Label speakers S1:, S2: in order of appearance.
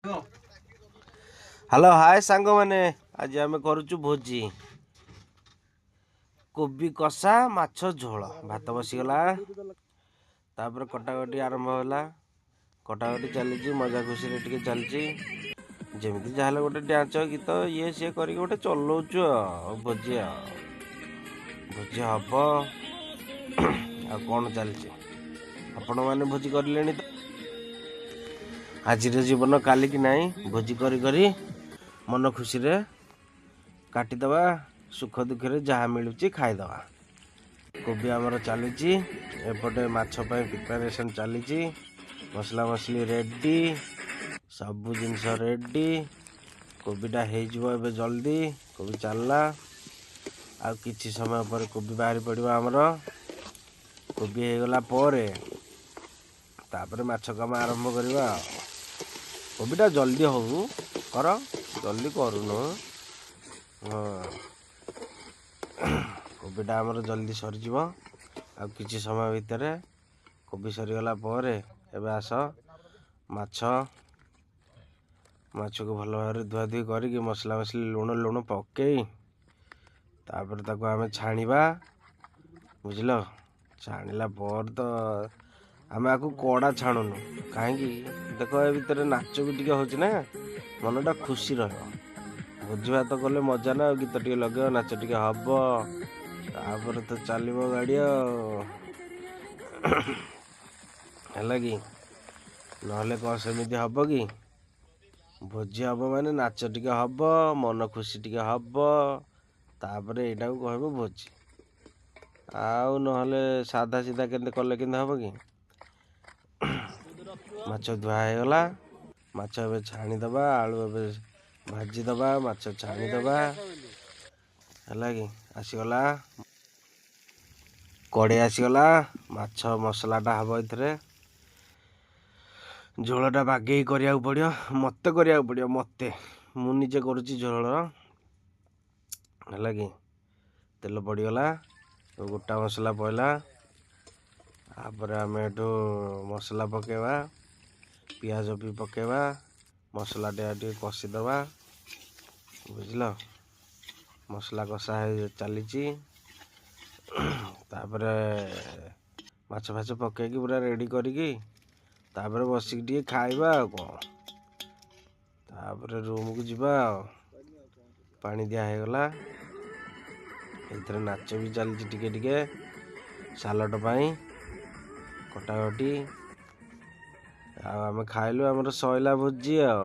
S1: Hello hi सांग मैंने आज आम करुचु भोजी कोबी कषा माछ झोल भात बसीगला तापर कटाकटी आरंभ होला कटाकटी चली मजा खुशी टे चलची जमी जहाँ गोटे डांस गीत ये सी कर गोटे चलाउचु भोजी भोजी हम आ कौन चलची आपण मैंने भोजी कर तो आज जीवन काली की नाई भोजी करी मन खुशी रे काटिदवा सुख दुखे जहाँ मिलूँ खाईदवा कोबी आमर चली एपटे माछ प्रिपरेशन चली मसला मसली रेडी सबू जिनस रेडी कोबीटा हो जल्दी कोबी चलला आ किछि समय पर कोबी बाहरी पड़ो आमर कोबी हो गला तापर माछ काम आरंभ करवा कोबीटा जल्दी हो कर जल्दी करूनु हाँ कोबीटा आमर जल्दी सरीज आ किछि समय भितर कोबी सरीगला एबे आस माछ को भल भाव धुआधुई करके मसला मसली लुण पकई तापर ताको आमे छाणीबा बुझल छाणीला पर तो आमे आकु कड़ा छाणुनु कहीं देख ए भितर नाच भी टिके होची ना मनटा खुशी रह भोजी भात कले मजा ना गीत टिके लगे नाच टिके हब तापर तो चलो गाड़ी है कि नहले कौन सेमती हम कि भोजी हम माने नाच टिके हब मन खुशी टिके हब तापर एटा को कहबो भोजी आउ नहले साधा सीधा केंते कले केंते हब कि माछ धुआ होगला माछ ए छाणीदबा आलू ए भाजीदबा माछ छाणीदबा है कि आसीगला कड़े आसीगला माछ मसलाटा हम ए झोलटा बागे करिया पड़ियो मते करिया पड़ियो मते मु निजे करुची झोल है कि तेल पड़गला गोटा मसला पड़ला तापर आम एठू मसला पकेवा पियाज भी पकेवा मसला टे कषिदबा बुझल मसला कषा चली तापर माछ फाछ पकईकी पूरा रेडी करिकी तापर बसिक टे खाइबा कौन तापर रूम को जीवा पानी दिया होगला एथरे नाच भी चलती टिके टिके सालट पाई कटाकटी आम खाइलु आमर सैला भोजी।